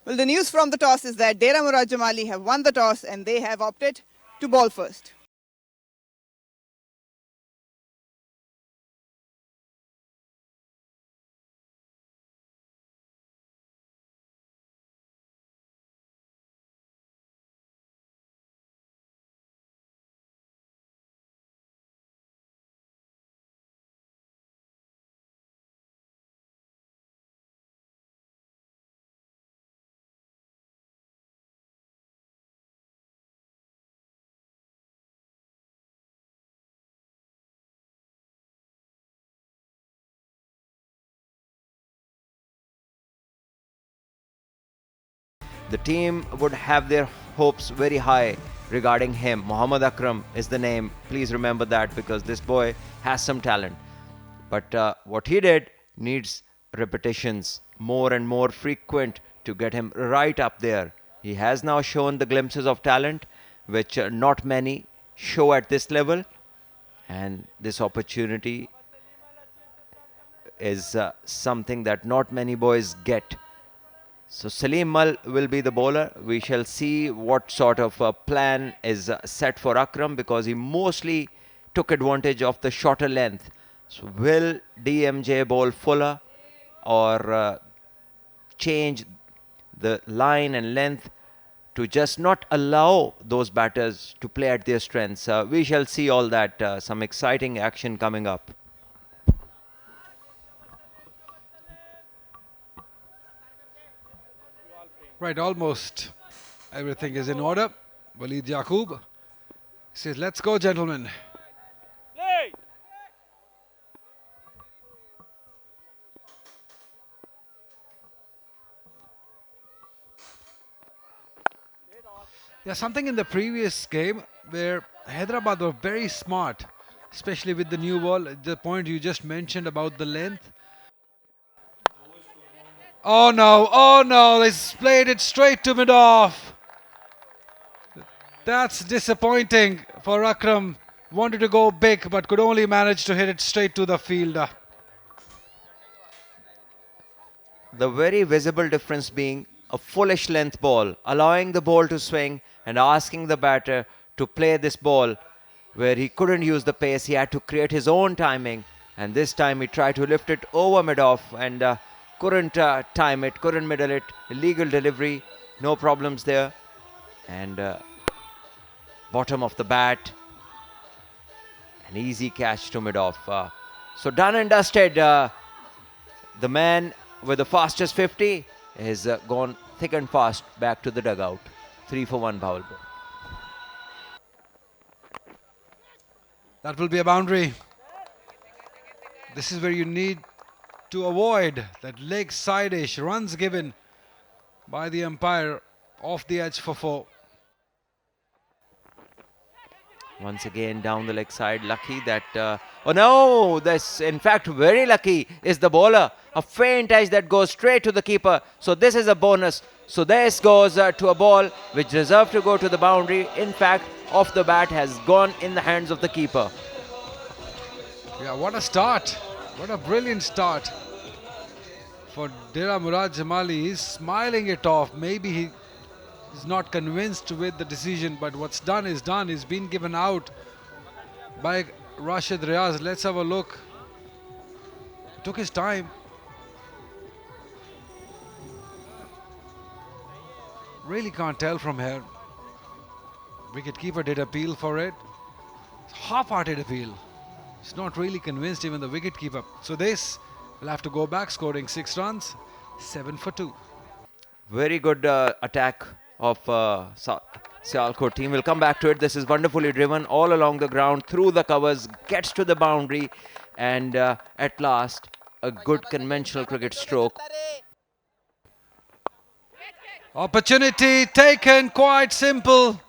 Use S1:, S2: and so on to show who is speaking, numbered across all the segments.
S1: Well, the news from the toss is that Dera Murad Jamali have won the toss and they have opted to bowl first.
S2: The team would have their hopes very high regarding him. Mohammad Akram is the name. Please remember that because this boy has some talent. But what he did needs repetitions, more and more frequent to get him right up there. He has now shown the glimpses of talent, which not many show at this level. And this opportunity is something that not many boys get. So Salim Mal will be the bowler. We shall see what sort of a plan is set for Akram because he mostly took advantage of the shorter length. So will DMJ bowl fuller or change the line and length to just not allow those batters to play at their strengths? We shall see all that. Some exciting action coming up.
S3: Right, almost everything is in order. Waleed Yaqub says, let's go, gentlemen. There's something in the previous game where Hyderabad were very smart, especially with the new ball. The point you just mentioned about the length. Oh no, they played it straight to mid-off. That's disappointing for Akram. Wanted to go big, but could only manage to hit it straight to the fielder.
S2: The very visible difference being a fullish length ball, allowing the ball to swing and asking the batter to play this ball where he couldn't use the pace. He had to create his own timing, and this time he tried to lift it over mid-off and couldn't time it, couldn't middle it. Illegal delivery, no problems there. And bottom of the bat, an easy catch to mid-off. So done and dusted. The man with the fastest 50 is gone thick and fast back to the dugout. 3 for 1 Bahawalpur.
S3: That will be a boundary. This is where you need to avoid that leg side-ish runs given by the umpire off the edge for 4.
S2: Once again down the leg side, lucky that oh no, this in fact very lucky is the bowler. A faint edge that goes straight to the keeper. So this is a bonus. So this goes to a ball which deserved to go to the boundary. In fact, off the bat has gone in the hands of the keeper.
S3: Yeah, what a start. What a brilliant start for Dera Murad Jamali. He's smiling it off. Maybe he is not convinced with the decision, but what's done is done. He's been given out by Rashid Riaz. Let's have a look. Took his time. Really can't tell from here. Wicketkeeper did appeal for it. Half-hearted appeal. He's not really convinced even the wicketkeeper. So this will have to go back, scoring 6 runs, 7 for 2.
S2: Very good attack of Sialkot team. We'll come back to it. This is wonderfully driven all along the ground, through the covers, gets to the boundary, and at last, a good conventional cricket stroke.
S3: Opportunity taken, quite simple.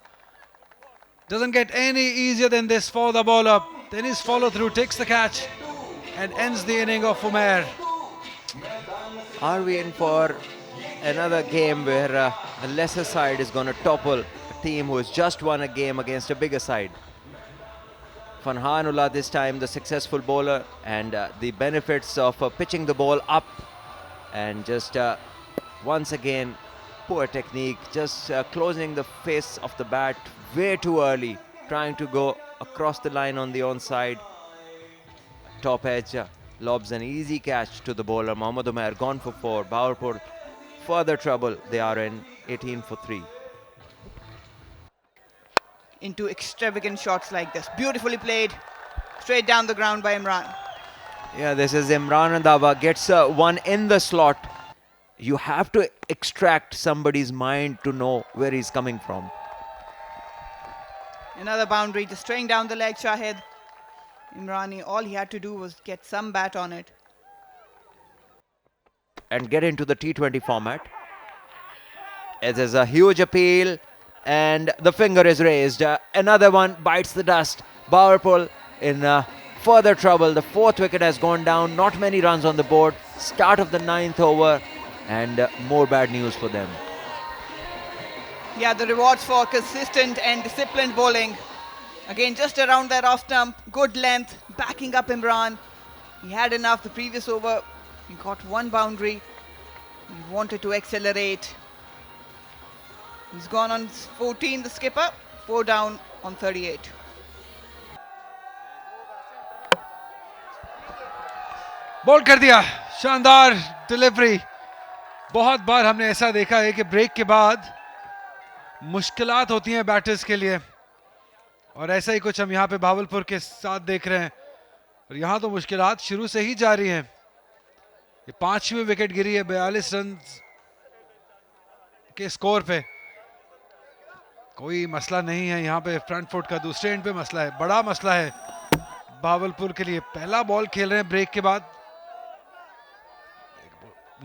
S3: Doesn't get any easier than this for the bowler. Then his follow through takes the catch and ends the inning of Umair.
S2: Are we in for another game where a lesser side is going to topple a team who has just won a game against a bigger side? Farhanullah this time the successful bowler, and the benefits of pitching the ball up and just once again Poor technique, just closing the face of the bat way too early, trying to go across the line on the onside. Top edge lobs an easy catch to the bowler. Mohammad Umair gone for 4. Bahawalpur further trouble. They are in 18 for 3.
S1: Into extravagant shots like this. Beautifully played. Straight down the ground by Imran.
S2: Yeah, this is Imran Randhawa. Gets one in the slot. You have to extract somebody's mind to know where he's coming from.
S1: Another boundary, just straying down the leg, Shahid. Imrani, all he had to do was get some bat on it.
S2: And get into the T20 format. It is a huge appeal and the finger is raised. Another one bites the dust. Bahawalpur in further trouble. The 4th wicket has gone down. Not many runs on the board. Start of the 9th over and more bad news for them.
S1: Yeah, the rewards for consistent and disciplined bowling. Again, just around that off stump, good length, backing up Imran. He had enough the previous over. He got one boundary. He wanted to accelerate. He's gone on 14, the skipper. 4 down on 38.
S3: Ball कर दिया, शानदार delivery. बहुत बार हमने ऐसा देखा है कि break के बाद मुश्किलात होती हैं बैटर्स के लिए और ऐसा ही कुछ हम यहाँ पे भावलपुर के साथ देख रहे हैं और यहाँ तो मुश्किलात शुरू से ही जारी हैं. ये 5वीं विकेट गिरी है 42 रन के स्कोर पे. कोई मसला नहीं है यहाँ पे. फ्रंट फुट का दूसरे एंड पे मसला है, बड़ा मसला है भावलपुर के लिए. पहला बॉल खेल रहे हैं ब्रेक के बाद.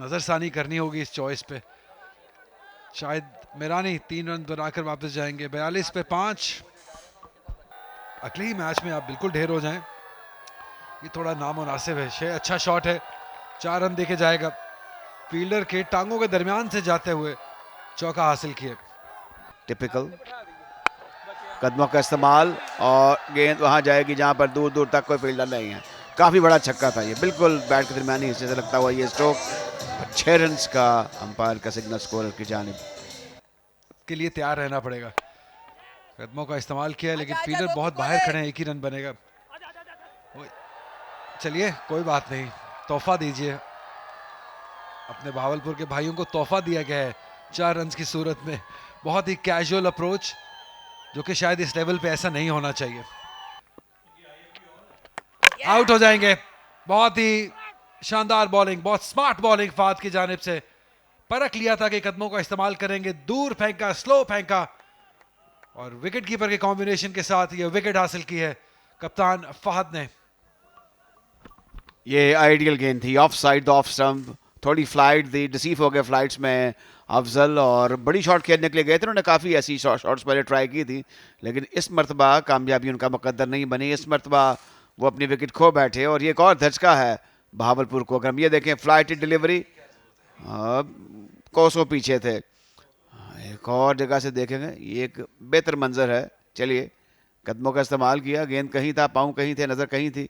S3: नजरसानी करनी होगी इस चॉइस पे. शायद मिरानी 3 रन बनाकर वापस जाएंगे. 42 पे 5. अगले ही मैच में आप बिल्कुल ढेर हो जाएं, ये थोड़ा नामुनासिब है. शे अच्छा शॉट है, 4 रन देके जाएगा. फील्डर के टांगों के दरमियान से जाते हुए चौका हासिल किए.
S4: टिपिकल कदमों का इस्तेमाल और गेंद वहां जाएगी जहां पर दूर दूर तक कोई फील्डर नहीं है. काफी बड़ा छक्का था ये, बिल्कुल बैट के दरमियानी हिस्से से लगता हुआ ये स्ट्रोक. 6 रन का अंपायर का सिग्नल स्कोरर की जानिब
S3: के लिए तैयार रहना पड़ेगा. कदमों का इस्तेमाल किया लेकिन फील्डर बहुत बाहर खड़े हैं. 1 ही रन बनेगा. चलिए कोई बात नहीं, तोहफा दीजिए. अपने भावलपुर के भाइयों को तोहफा दिया गया है 4 रन की सूरत में. बहुत ही कैजुअल अप्रोच जो कि शायद इस लेवल पे ऐसा नहीं होना चाहिए. आउट हो जाएंगे. बहुत ही शानदार बॉलिंग, बहुत स्मार्ट बॉलिंग फाद की जानिब से. परख लिया था कि कदमों का इस्तेमाल करेंगे. दूर फेंका, स्लो फेंका और विकेट कीपर के कॉम्बिनेशन के साथ ये विकेट हासिल की है कप्तान फहद ने.
S4: ये आइडियल गेंद थी. ऑफ साइड ऑफ स्टंप, थोड़ी फ्लाइट थी. डिसीव हो गए फ्लाइट्स में अफजल और बड़ी शॉट खेलने के लिए गए थे. उन्होंने काफ़ी ऐसी शॉट्स पहले ट्राई की थी लेकिन इस मरतबा कामयाबी उनका मुकद्दर नहीं बनी. इस मरतबा वो अपनी विकेट खो बैठे और ये एक और धचका है भावलपुर को. अगर हम ये देखें फ्लाइट डिलीवरी, कोसों पीछे थे. एक और जगह से देखेंगे, ये एक बेहतर मंजर है. चलिए, कदमों का इस्तेमाल किया. गेंद कहीं था, पाँव कहीं थे, नज़र कहीं थी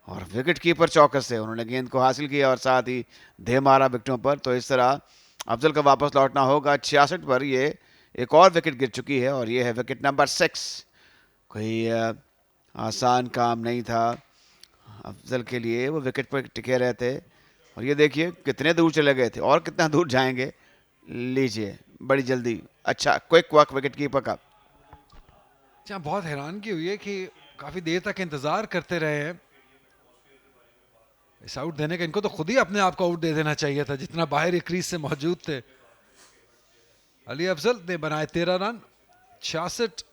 S4: और विकेट कीपर चौकस से उन्होंने गेंद को हासिल किया और साथ ही धे मारा विकेटों पर. तो इस तरह अफजल का वापस लौटना होगा. 66 पर ये एक और विकेट गिर चुकी है और ये है विकेट नंबर 6. कोई आसान काम नहीं था अफजल के लिए. वो विकेट पर टिके रहे थे और ये देखिए कितने दूर चले गए थे और कितना दूर जाएंगे. लीजिए बड़ी जल्दी. अच्छा क्विक वर्क विकेट कीपर का.
S3: जहाँ बहुत हैरान की हुई है कि काफी देर तक इंतजार करते रहे हैं इस आउट देने का. इनको तो खुद ही अपने आप को आउट दे देना चाहिए था जितना बाहर क्रीज से मौजूद थे. अली अफजल ने बनाए 13 रन. 66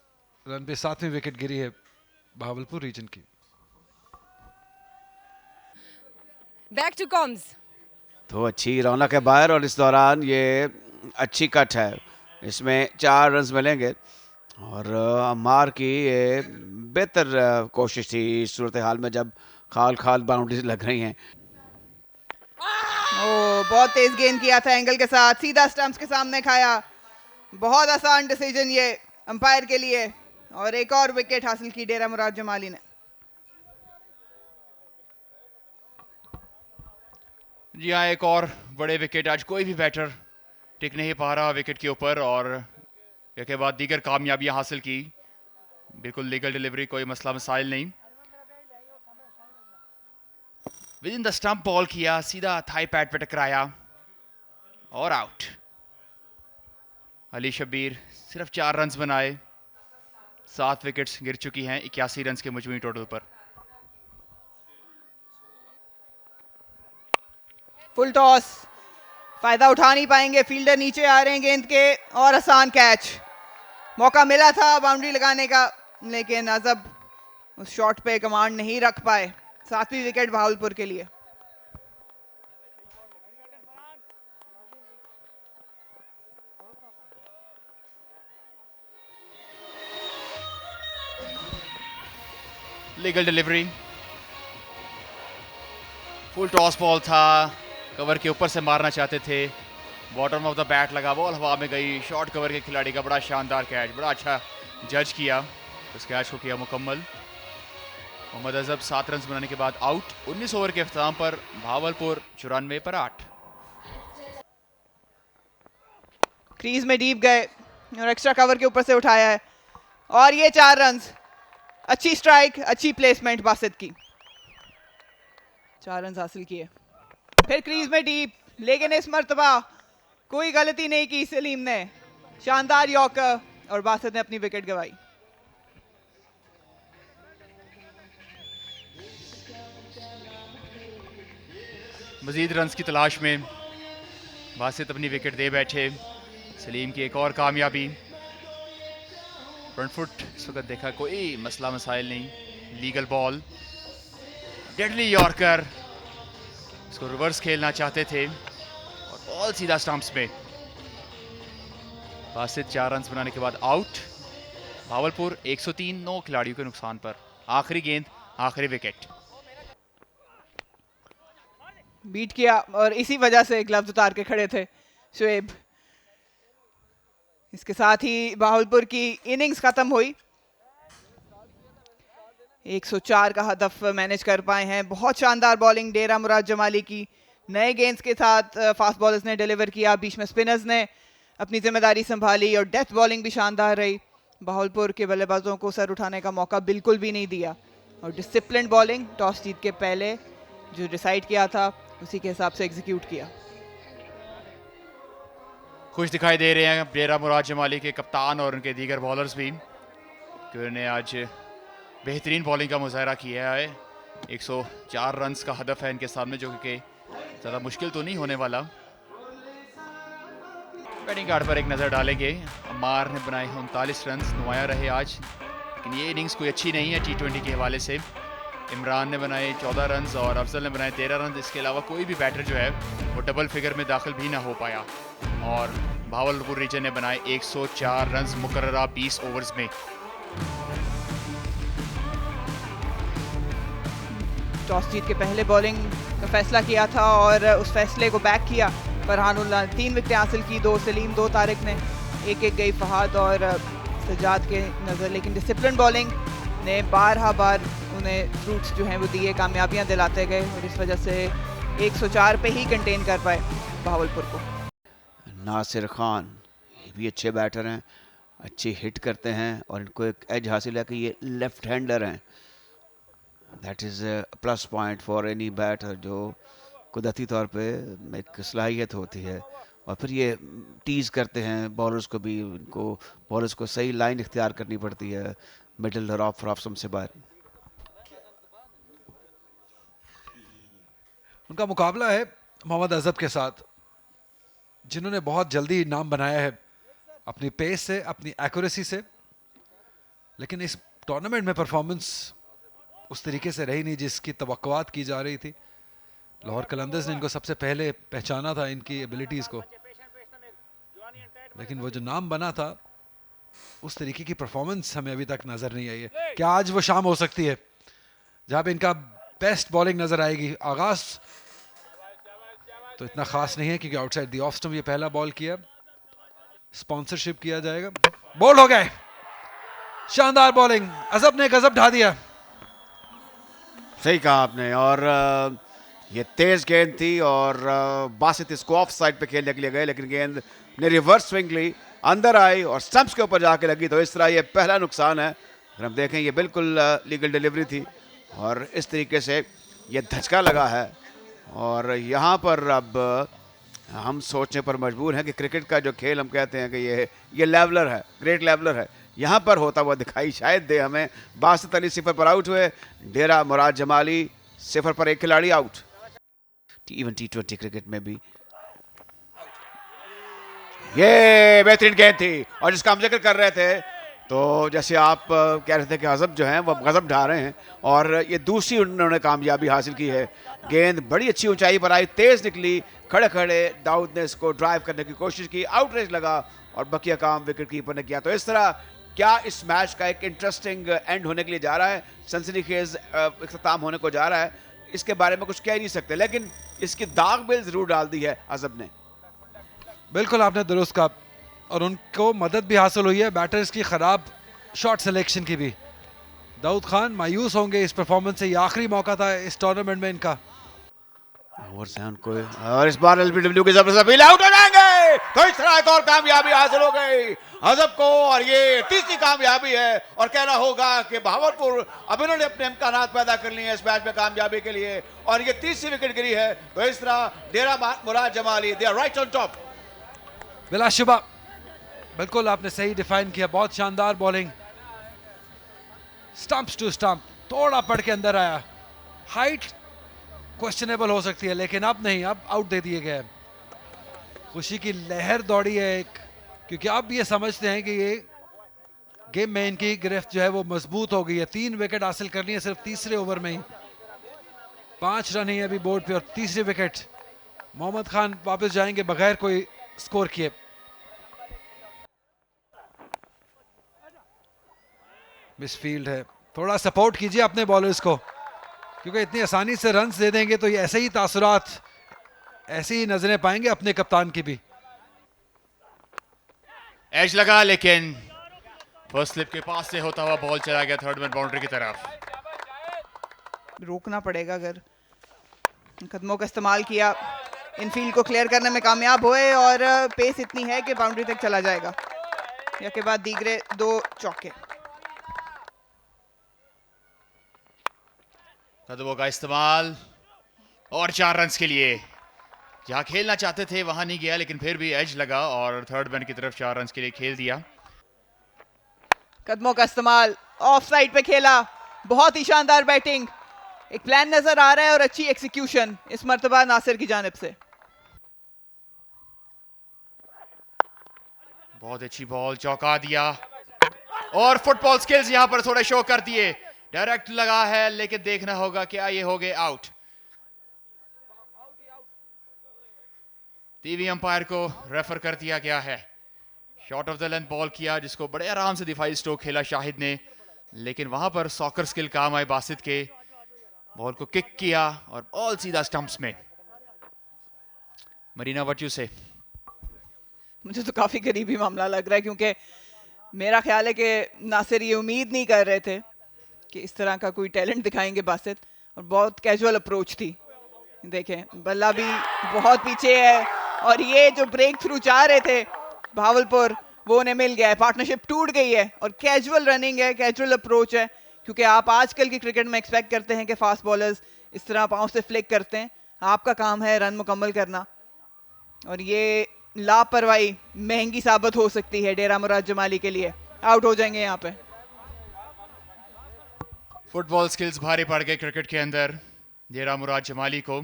S3: रन पे 7वीं विकेट गिरी है भावलपुर रीजन की.
S5: Back to comms.
S4: तो अच्छी रौनक है बाहर और इस दौरान ये अच्छी कट है. इसमें 4 रन मिलेंगे और अम्मार की ये बेहतर कोशिश थी इस सूरत हाल में जब खाल खाल बाउंड्रीज लग रही हैं.
S1: बहुत तेज गेंद किया था एंगल के साथ, सीधा स्टंप्स के सामने खाया. बहुत आसान डिसीजन ये अंपायर के लिए और एक और विकेट हासिल की डेरा मुराद जमाली ने.
S6: जी हाँ, एक और बड़े विकेट. आज कोई भी बैटर टिक नहीं पा रहा विकेट के ऊपर और इसके बाद दीगर कामयाबियां हासिल की। बिल्कुल लीगल डिलीवरी, कोई मसला मसाइल नहीं। With in the stump ball किया, सीधा थाई पैड पे टकराया और आउट। अली शब्बीर सिर्फ 4 रन्स बनाए, 7 विकेट्स गिर चुकी हैं 81 रन्स के मजमूई टोटल पर।
S1: फुल टॉस, फायदा उठा नहीं पाएंगे, फील्डर नीचे आ रहे हैं गेंद के और आसान कैच। मौका मिला था बाउंड्री लगाने का, लेकिन अजब उस शॉट पे कमांड नहीं रख पाए। 7वीं विकेट भावलपुर के लिए।
S6: Legal delivery, full toss ball था, कवर के ऊपर से मारना चाहते थे, बॉटम ऑफ द बैट लगा, बॉल हवा में गई। शॉर्ट कवर के खिलाड़ी का बड़ा शानदार कैच, बड़ा अच्छा जज किया, उस कैच को किया मुकम्मल। मोहम्मद अजहब 7 रन बनाने के बाद आउट। 19 ओवर के अख्ताम पर भावलपुर 94 पर 8।
S1: क्रीज में डीप गए और एक्स्ट्रा कवर के ऊपर से उठाया है और ये 4 रन। अच्छी स्ट्राइक, अच्छी प्लेसमेंट बासित की। 4 रन हासिल किए। फिर क्रीज में डीप, लेकिन इस मर्तबा कोई गलती नहीं की सलीम ने। शानदार यॉर्कर और बासित ने अपनी विकेट गंवाई।
S6: मजीद रन्स की तलाश में बासित अपनी विकेट दे बैठे। सलीम की एक और कामयाबी। फ्रंट फुट इस वक्त देखा, कोई मसला मसाइल नहीं। लीगल बॉल, डेडली यॉर्कर, इसको रिवर्स खेलना चाहते थे और बॉल सीधा स्टंप्स में। बासित 4 रन बनाने के बाद आउट। भावलपुर 103, 9 खिलाड़ियों के नुकसान पर। आखिरी गेंद, आखिरी विकेट।
S1: बीट किया और इसी वजह से ग्लव्स उतार के खड़े थे शुएब। इसके साथ ही भावलपुर की इनिंग्स खत्म हुई। 104 का हदफ मैनेज कर पाए हैं। बहुत शानदार बॉलिंग डेरा मुराद जमाली की। नए गेंद्स के साथ फास्ट बॉलर्स ने डिलीवर किया, बीच में स्पिनर्स ने अपनी जिम्मेदारी संभाली और डेथ बॉलिंग भी शानदार रही। भावलपुर के बल्लेबाजों को सर उठाने का मौका बिल्कुल भी नहीं दिया और डिसिप्लिन्ड बॉलिंग टॉस जीत के पहले जो डिसाइड किया था उसी के हिसाब से एग्जीक्यूट किया।
S6: खुश दिखाई दे रहे हैं डेरा मुराद जमाली के कप्तान और उनके दीगर बॉलर्स भी, कि उन्होंने आज बेहतरीन बॉलिंग का मुजाहरा किया है। 104 रन्स का हदफ है इनके सामने, जो कि ज़्यादा मुश्किल तो नहीं होने वाला। बैटिंग कार्ड पर एक नज़र डालेंगे। अम्मार ने बनाए 39 रन, नुमाया रहे आज, लेकिन ये इनिंग्स कोई अच्छी नहीं है T20 के हवाले से। इमरान ने बनाए 14 रन और अफजल ने बनाए 13 रन। इसके अलावा कोई भी बैटर जो है वो डबल फिगर में दाखिल भी ना हो पाया। और भावलपुर रीजन ने बनाए 104 रन मुकर्ररा 20 ओवर्स में।
S1: टॉस जीत के पहले बॉलिंग का फैसला किया था और उस फैसले को बैक किया फरहानुल्लाह ने। 3 विकेटें हासिल की, 2 सलीम 2 तारिक ने, एक गई फहाद और सजाद के नज़र। लेकिन डिसिप्लिन बॉलिंग ने बार उन्हें फ्रूट्स जो हैं वो दिए, कामयाबियां दिलाते गए और इस वजह से 104 पे ही कंटेन कर पाए भावलपुर को।
S4: नासिर खान ये भी अच्छे बैटर हैं, अच्छी हिट करते हैं और इनको एक एज हासिल है कि ये लेफ्ट हैंडर हैं। That is plus point for any batter, जो कुदरती तौर पे एक सलाहियत होती है। और फिर ये टीज़ करते हैं बॉलर्स को भी, उनको बॉलर्स को सही लाइन इख्तियार करनी पड़ती है मिडल ऑफ से बाहर।
S3: उनका मुकाबला है मोहम्मद अजहब के साथ, जिन्होंने बहुत जल्दी नाम बनाया है अपनी पेस से, अपनी एक्यूरेसी से। लेकिन इस टूर्नामेंट में परफॉर्मेंस उस तरीके से रही नहीं जिसकी तवक्कुआत की जा रही थी। लाहौर कलंदर्स ने इनको सबसे पहले पहचाना था, इनकी एबिलिटीज़ को, लेकिन वो जो नाम बना था उस तरीके की परफॉर्मेंस हमें अभी तक नज़र नहीं आई है। क्या आज वो शाम हो सकती है जहाँ पे इनका बेस्ट बॉलिंग नज़र आएगी? आगाज तो इतना खास नहीं है क्योंकि आउटसाइड द ऑफ स्टंप ये पहला बॉल किया, स्पॉन्सरशिप किया जाएगा। बॉल हो गए, शानदार बॉलिंग, अजहब ने गजब ढा दिया।
S4: सही कहा आपने। और ये तेज गेंद थी और बासित इसको ऑफ साइड पे खेलने के लिए गए, लेकिन गेंद ने रिवर्स स्विंग ली, अंदर आई और स्टंप्स के ऊपर जाके लगी। तो इस तरह ये पहला नुकसान है। अगर हम देखें ये बिल्कुल लीगल डिलीवरी थी और इस तरीके से ये धचका लगा है। और यहाँ पर अब हम सोचने पर मजबूर हैं कि क्रिकेट का जो खेल हम कहते हैं कि ये लेवलर है, ग्रेट लेवलर है, यहाँ पर होता हुआ दिखाई शायद दे हमें। बासित अली 0 पर आउट हुए, डेरा मुराद जमाली 0 पर एक खिलाड़ी आउट। इवन T20 क्रिकेट में भी ये बेहतरीन गेंद थी। और जिसका हम जिक्र कर रहे थे, तो जैसे आप कह रहे थे कि अजब जो हैं वो गजब ढा रहे हैं, और ये दूसरी उन्होंने कामयाबी हासिल की है। गेंद बड़ी अच्छी ऊंचाई पर आई, तेज निकली, खड़े खड़े दाऊद ने इसको ड्राइव करने की कोशिश की, आउटरेज लगा और बकिया काम विकेट कीपर ने किया। तो इस तरह क्या इस मैच का एक इंटरेस्टिंग एंड होने के लिए जा रहा है, सनसनीखेज इख्तिताम होने को जा रहा है, इसके बारे में कुछ कह नहीं सकते, लेकिन इसकी दाग बिल जरूर डाल दी है अजब ने।
S3: बिल्कुल आपने दुरुस्त कहा, और उनको मदद भी हासिल हुई है बैटर्स की ख़राब शॉट सिलेक्शन की भी। दाऊद खान मायूस होंगे इस परफॉर्मेंस से, ये आखिरी मौका था इस टूर्नामेंट में इनका।
S4: ओवर्स हैं उनको, और इस बार एलबीडब्ल्यू के जबरदस्त अपील, आउट हो जाएंगे। तो इस तरह एक और कामयाबी हासिल हो गई अजब को, और ये तीसरी कामयाबी है। और कहना होगा कि बहावलपुर अब इन्होंने अपने इम्कानात पैदा कर लिए हैं इस मैच में कामयाबी के लिए, और ये तीसरी विकेट गिरी है। तो इस तरह Dera Murad Jamali they are right on top.
S3: बिलाशुबा बिल्कुल आपने सही डिफाइन किया, बहुत शानदार बॉलिंग, स्टंप्स टू स्टंप, थोड़ा पड़ के अंदर आया। हाइट क्वेश्चनेबल हो सकती है, लेकिन अब नहीं, अब आउट दे दिए गए। खुशी की लहर दौड़ी है एक, क्योंकि अब ये समझते हैं कि ये गेम में इनकी गिरफ्त जो है वो मजबूत हो गई है। 3 विकेट हासिल करनी है सिर्फ तीसरे ओवर में ही, 5 रन ही अभी बोर्ड पे, और तीसरी विकेट। मोहम्मद खान वापस जाएंगे बगैर कोई स्कोर किए। मिसफील्ड है, थोड़ा सपोर्ट कीजिए अपने बॉलर्स को, क्योंकि इतनी आसानी से रन दे देंगे तो ये ऐसे ही तासुरात, ऐसी ही नजरें पाएंगे अपने कप्तान की भी।
S6: एज लगा, लेकिन फर्स्ट स्लिप के पास से होता हुआ बॉल चला गया थर्ड मैन बाउंड्री की तरफ।
S1: रोकना पड़ेगा, अगर कदमों का इस्तेमाल किया, इनफील्ड को क्लियर करने में कामयाब हुए, और पेस इतनी है कि बाउंड्री तक चला जाएगा। या के बाद दीगरे 2 चौके।
S6: कदमों का इस्तेमाल और 4 रन्स के लिए, जहां खेलना चाहते थे वहां नहीं गया, लेकिन फिर भी एज लगा और थर्ड मैन की तरफ 4 रन्स के लिए खेल दिया।
S1: कदमों का इस्तेमाल, ऑफ साइड पे खेला, बहुत ही शानदार बैटिंग, एक प्लान नजर आ रहा है और अच्छी एक्सिक्यूशन इस मर्तबा नासिर की जानिब से।
S6: बहुत अच्छी बॉल, चौका दिया, और फुटबॉल स्किल्स यहां पर थोड़े शो कर दिए। डायरेक्ट लगा है, लेकिन देखना होगा क्या ये हो गए आउट। टीवी अंपायर को रेफर कर दिया गया है। Short of the length ball किया, जिसको बड़े आराम से दिफाई स्ट्रोक खेला शाहिद ने, लेकिन वहां पर सॉकर स्किल काम आए बासित के। बॉल को किक किया और बॉल सीधा स्टंप्स में। मरीना, व्हाट यू से?
S1: मुझे तो काफी करीबी मामला लग रहा है, क्योंकि मेरा ख्याल है कि नासिर ये उम्मीद नहीं कर रहे थे कि इस तरह का कोई टैलेंट दिखाएंगे बासित, और बहुत कैजुअल अप्रोच थी। देखें बल्ला भी बहुत पीछे है, और ये जो ब्रेक थ्रू चाह रहे थे भावलपुर, वो उन्हें मिल गया है। पार्टनरशिप टूट गई है, और कैजुअल रनिंग है, कैजुअल अप्रोच है, क्योंकि आप आजकल की क्रिकेट में एक्सपेक्ट करते हैं कि फास्ट बॉलर्स इस तरह पाँव से फ्लिक करते हैं। आपका काम है रन मुकम्मल करना, और ये लापरवाही महंगी साबित हो सकती है डेरा मुराद जमाली के लिए। आउट हो जाएंगे यहाँ पे।
S6: फुटबॉल स्किल्स भारी पड़ गए क्रिकेट के अंदर डेरा मुराद जमाली को।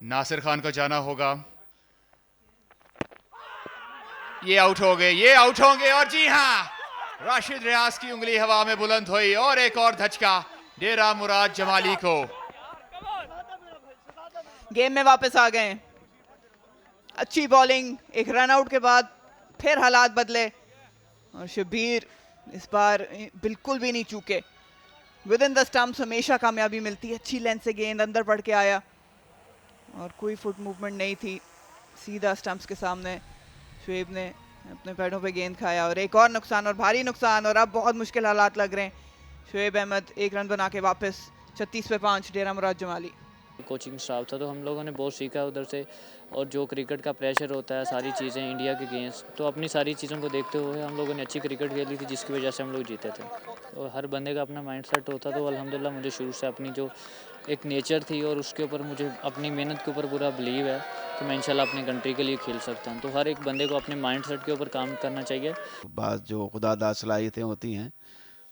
S6: नासिर खान को जाना होगा। ये आउट हो गए, ये आउट होंगे, और जी हाँ, राशिद रियाज की उंगली हवा में बुलंद हुई, और एक और धचका डेरा मुराद जमाली को।
S1: गेम में वापस आ गए। अच्छी बॉलिंग, एक रन आउट के बाद फिर हालात बदले, और शब्बीर इस बार बिल्कुल भी नहीं चूके। विद इन द स्टंप्स हमेशा कामयाबी मिलती है। अच्छी लेंथ से गेंद अंदर पड़ के आया, और कोई फुट मूवमेंट नहीं थी, सीधा स्टंप्स के सामने शुएब ने अपने पैरों पे गेंद खाया, और एक और नुकसान, और भारी नुकसान, और अब बहुत मुश्किल हालात लग रहे हैं। शुएब अहमद 1 रन बना के वापस 36 पे 5 डेरा मुराद जमाली।
S7: कोचिंग स्टाफ था तो हम लोगों ने बहुत सीखा उधर से, और जो क्रिकेट का प्रेशर होता है सारी चीज़ें इंडिया के अगेंस्ट, तो अपनी सारी चीज़ों को देखते हुए हम लोगों ने अच्छी क्रिकेट खेली थी जिसकी वजह से हम लोग जीते थे। और हर बंदे का अपना माइंड सेट होता, तो अल्हम्दुलिल्लाह मुझे शुरू से अपनी जो एक नेचर थी और उसके ऊपर मुझे अपनी मेहनत के ऊपर पूरा बिलीव है कि मैं इंशाल्लाह अपनी कंट्री के लिए खेल सकता हूँ। तो हर एक बंदे को अपने माइंड सेट के ऊपर काम करना चाहिए।
S4: बात जो खुदादाद सलाहियतें होती हैं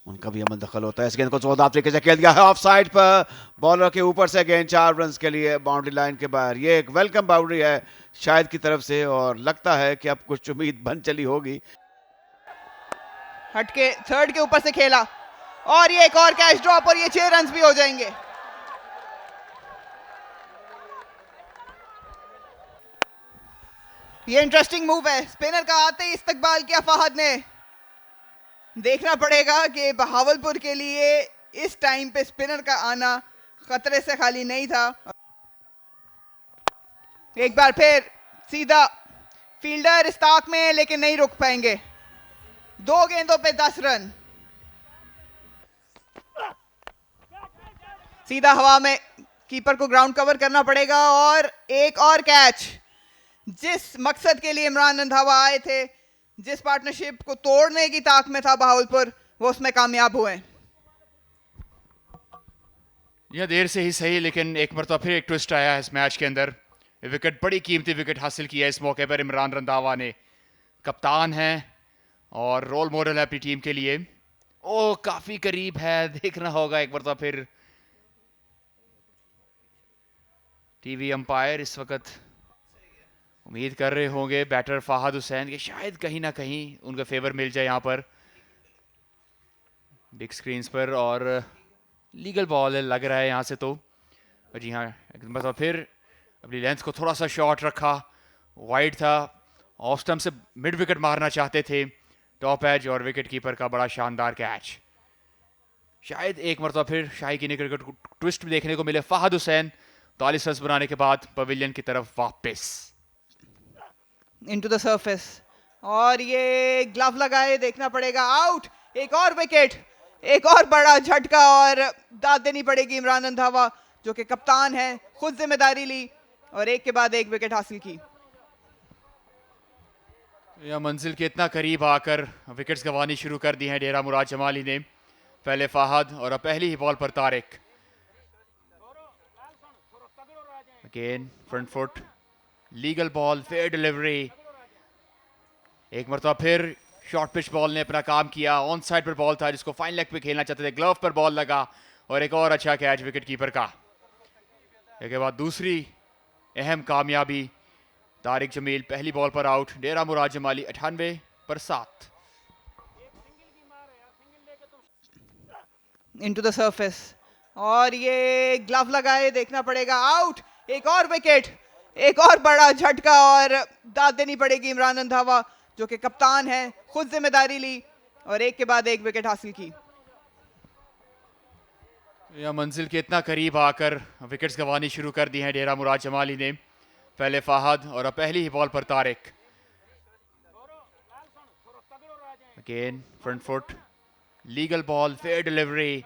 S4: उनका भी अमल दखल होता है। इस गेंद को जोरदार तरीके से खेल दिया है ऑफ साइड पर, बॉलर के ऊपर से गेंद 4 रन के लिए बाउंड्री लाइन के बाहर। ये एक वेलकम बाउंड्री है शायद की तरफ से, और लगता है कि अब कुछ उम्मीद बन चली होगी।
S1: हटके थर्ड के ऊपर से खेला और ये एक और कैच ड्रॉप और ये 6 रन भी हो जाएंगे। ये इंटरेस्टिंग मूव है, स्पिनर का आते ही इस्तकबाल किया फहद ने। देखना पड़ेगा कि बहावलपुर के लिए इस टाइम पे स्पिनर का आना खतरे से खाली नहीं था। एक बार फिर सीधा फील्डर इस ताक में, लेकिन नहीं रुक पाएंगे। 2 गेंदों पे 10 रन। सीधा हवा में, कीपर को ग्राउंड कवर करना पड़ेगा और एक और कैच। जिस मकसद के लिए इमरान रंधावा आए थे, जिस पार्टनरशिप को तोड़ने की ताक में था बहावलपुर, वो उसमें कामयाब हुए।
S6: यह देर से ही सही, लेकिन एक मरतबा फिर एक ट्विस्ट आया है इस मैच के अंदर। विकेट, बड़ी कीमती विकेट हासिल किया इस मौके पर इमरान रंधावा ने। कप्तान हैं और रोल मॉडल है अपनी टीम के लिए। ओ काफी करीब है, देखना होगा एक मरतबा फिर। टीवी अंपायर इस वक्त उम्मीद कर रहे होंगे बैटर फहद हुसैन कि शायद कहीं ना कहीं उनका फेवर मिल जाए यहाँ पर बिग स्क्रीन्स पर, और लीगल बॉल लग रहा है यहाँ से। तो जी हाँ, मतलब फिर अपनी लेंथ को थोड़ा सा शॉर्ट रखा, वाइड था, ऑफ स्टंप से मिड विकेट मारना चाहते थे, टॉप एज और विकेट कीपर का बड़ा शानदार कैच। शायद एक मरतबा फिर शाही की क्रिकेट को ट्विस्ट भी देखने को मिले। फहद हुसैन 40 रन बनाने के बाद पवेलियन की तरफ वापस
S1: इनटू द सरफेस, और ये ग्लव लगाए, देखना पड़ेगा। आउट, एक और विकेट, एक और बड़ा झटका और दाद देनी पड़ेगी इमरान रंधावा जो कि कप्तान है, खुद जिम्मेदारी ली और एक के बाद एक विकेट हासिल की।
S6: या मंजिल के इतना करीब आकर विकेट्स गंवानी शुरू कर दी हैं डेरा मुराद जमाली ने। पहले फहद और अब पहली ही बॉल पर Tariq. Again front foot, legal ball, fair delivery. एक मरतबा फिर शॉर्ट पिच बॉल ने अपना काम किया। ऑन साइड पर बॉल था जिसको फाइन लेग पे खेलना चाहते थे, ग्लव पर बॉल लगा और एक और अच्छा कैच विकेट कीपर का। इसके बाद दूसरी अहम कामयाबी, तारिक जमील पहली बॉल पर आउट। डेरा मुराद जमाली 98 पर 7।
S1: इनटू द सरफेस, और ये ग्लव लगाए, देखना पड़ेगा। आउट, एक और विकेट, एक और बड़ा झटका और दाद देनी पड़ेगी इमरान रंधावा जो कि कप्तान है, खुद जिम्मेदारी ली और एक के बाद एक विकेट हासिल की।
S6: या मंजिल के इतना करीब आकर विकेट्स गंवानी शुरू कर दी हैं डेरा मुराद जमाली ने। पहले फहद और अब पहली ही बॉल पर Tariq. Again front foot, legal ball, fair delivery.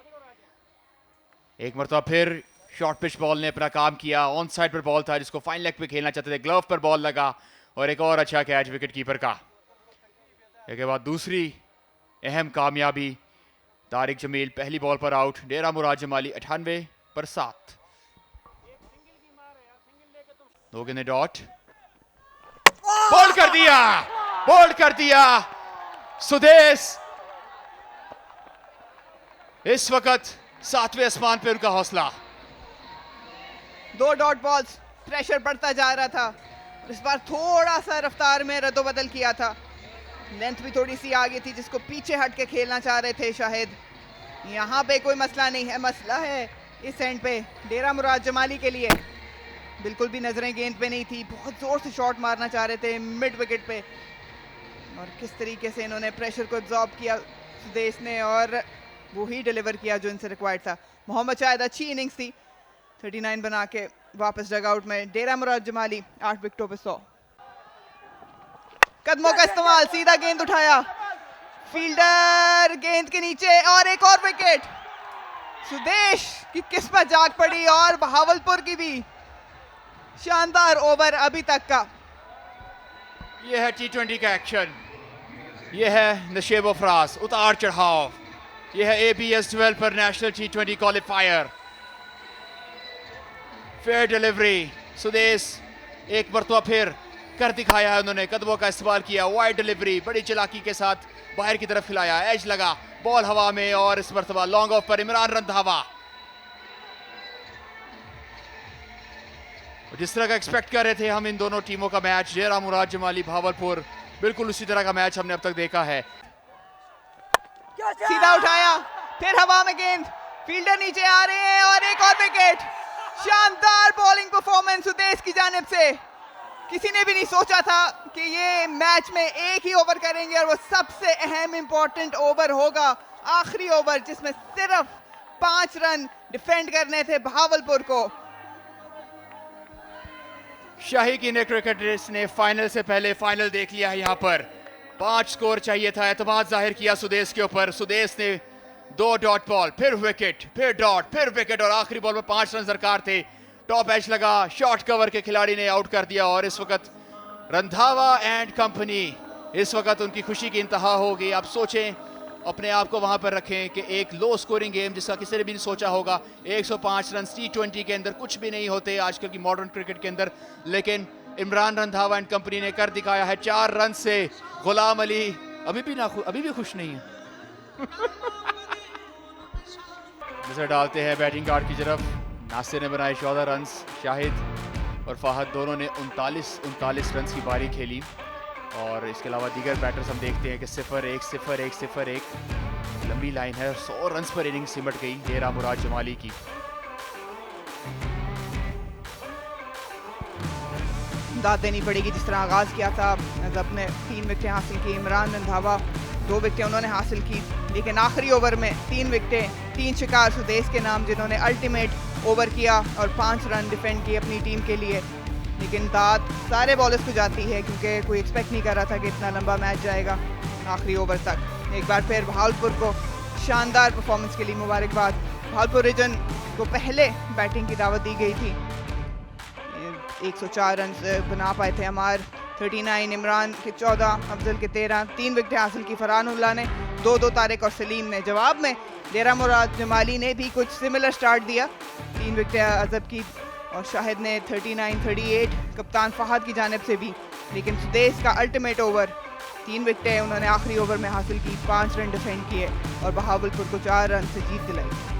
S6: एक मरतबा फिर शॉर्ट पिच बॉल ने अपना काम किया। ऑन साइड पर बॉल था जिसको फाइन लेग पे खेलना चाहते थे, ग्लव पर बॉल लगा और एक और अच्छा कैच विकेट कीपर का। इसके बाद दूसरी अहम कामयाबी, तारिक जमील पहली बॉल पर आउट। डेरा मुराद जमाली 98 पर 7। 2 गेंदें डॉट, बोल्ड कर दिया, बोल्ड कर दिया सुदेश। इस वक्त 7वें आसमान पे उनका हौसला।
S1: 2 डॉट बॉल्स, प्रेशर बढ़ता जा रहा था। इस बार थोड़ा सा रफ्तार में रद्दोबदल किया था, लेंथ भी थोड़ी सी आगे थी जिसको पीछे हट के खेलना चाह रहे थे शाहिद। यहाँ पे कोई मसला नहीं है, मसला है इस एंड पे डेरा मुराद जमाली के लिए। बिल्कुल भी नजरें गेंद पे नहीं थी, बहुत जोर से शॉट मारना चाह रहे थे मिड विकेट पे, और किस तरीके से इन्होंने प्रेशर को एब्जॉर्ब किया सुदेश ने और वो ही डिलीवर किया जो इनसे रिक्वायर्ड था। मोहम्मद शाहिद अच्छी इनिंग्स थी, 39 बना के वापस डगआउट में। डेरा मुराद जमाली 8 विकेटों पे 100। कदमों का इस्तेमाल, सीधा गेंद उठाया, फील्डर गेंद के नीचे और एक और विकेट। सुदेश की किस्मत जाग पड़ी और बहावलपुर की भी शानदार ओवर अभी तक का।
S6: ये है T20 का एक्शन, ये है नशेब अफराज, उतार चढ़ाव, ये है ABS developer national T20 qualifier. Fair delivery, Sudesh एक मरतबा फिर कर दिखाया है उन्होंने, कदमों का इस्तेमाल किया, वाइड डिलीवरी बड़ी चालाकी के साथ बाहर की तरफ खिलाया, एज लगा, बॉल हवा में और इस मरतबा लॉन्ग ऑफ पर इमरान रंधावा। जिस तरह का एक्सपेक्ट कर रहे थे हम इन दोनों टीमों का मैच, डेरा मुराद जमाली भावलपुर, बिल्कुल उसी तरह का मैच हमने अब तक देखा है।
S1: सीधा उठाया, फिर हवा में गेंद, फील्डर नीचे आ रहे हैं और एक और विकेट। शानदार बॉलिंग परफॉर्मेंस सुदेश की जानिब से। किसी ने भी नहीं सोचा था कि ये मैच में एक ही ओवर करेंगे और वो सबसे अहम इंपॉर्टेंट ओवर होगा, आखिरी ओवर जिसमें सिर्फ 5 रन डिफेंड करने थे भावलपुर को।
S6: शाही की क्रिकेटर्स ने फाइनल से पहले फाइनल देख लिया है। यहाँ पर 5 स्कोर चाहिए था, एतमाद जाहिर किया सुदेश के ऊपर। सुदेश ने 2 डॉट बॉल, फिर विकेट, फिर डॉट, फिर विकेट और आखिरी बॉल में 5 रन दरकार थे। टॉप एज लगा, शॉर्ट कवर के खिलाड़ी ने आउट कर दिया और इस वक्त रंधावा एंड कंपनी, इस वक्त उनकी खुशी की इंतहा होगी। आप सोचें, अपने आप को वहां पर रखें कि एक लो स्कोरिंग गेम जिसका किसी ने भी नहीं सोचा होगा, 105 रन T20 के अंदर कुछ भी नहीं होते आजकल की मॉडर्न क्रिकेट के अंदर, लेकिन इमरान रंधावा एंड कंपनी ने कर दिखाया है 4 रन से। गुलाम अली अभी भी खुश नहीं है। नजर डालते हैं बैटिंग कार्ड की तरफ। नासिर ने बनाए 14 रन, शाहिद और फाहद दोनों ने 39 रन की पारी खेली और इसके अलावा दीगर बैटर्स हम देखते हैं कि 0-1, 0-1, 0-1 लंबी लाइन है। 100 रन पर इनिंग सिमट गई डेरा मुराद जमाली की।
S1: दाद देनी पड़ेगी जिस तरह आगाज किया था। अजब ने 3 विकेटें हासिल की, इमरान रंधावा 2 विकेटें उन्होंने हासिल की, लेकिन आखिरी ओवर में 3 विकेटें, 3 शिकार सुदेश के नाम, जिन्होंने अल्टीमेट ओवर किया और 5 रन डिफेंड किए अपनी टीम के लिए। लेकिन दाद सारे बॉलर्स को जाती है क्योंकि कोई एक्सपेक्ट नहीं कर रहा था कि इतना लंबा मैच जाएगा आखिरी ओवर तक। एक बार फिर भावलपुर को शानदार परफॉर्मेंस के लिए मुबारकबाद। भावलपुर रीजन को पहले बैटिंग की दावत दी गई थी। 104 रन बना पाए थे अमार, 39, इमरान के 14, अफजल के 13, 3 विकेटें हासिल की फरहानुल्लाह ने, 2 तारिक और सलीम ने। जवाब में डेरा मुराद जमाली ने भी कुछ सिमिलर स्टार्ट दिया, 3 विकेटें अजब की और शाहिद ने 39, 38 कप्तान फहद की जानिब से भी। लेकिन सुदेश का अल्टीमेट ओवर, 3 विकेटें उन्होंने आखिरी ओवर में हासिल की, 5 रन डिफेंड किए और बहावलपुर को 4 रन से जीत दिलाई।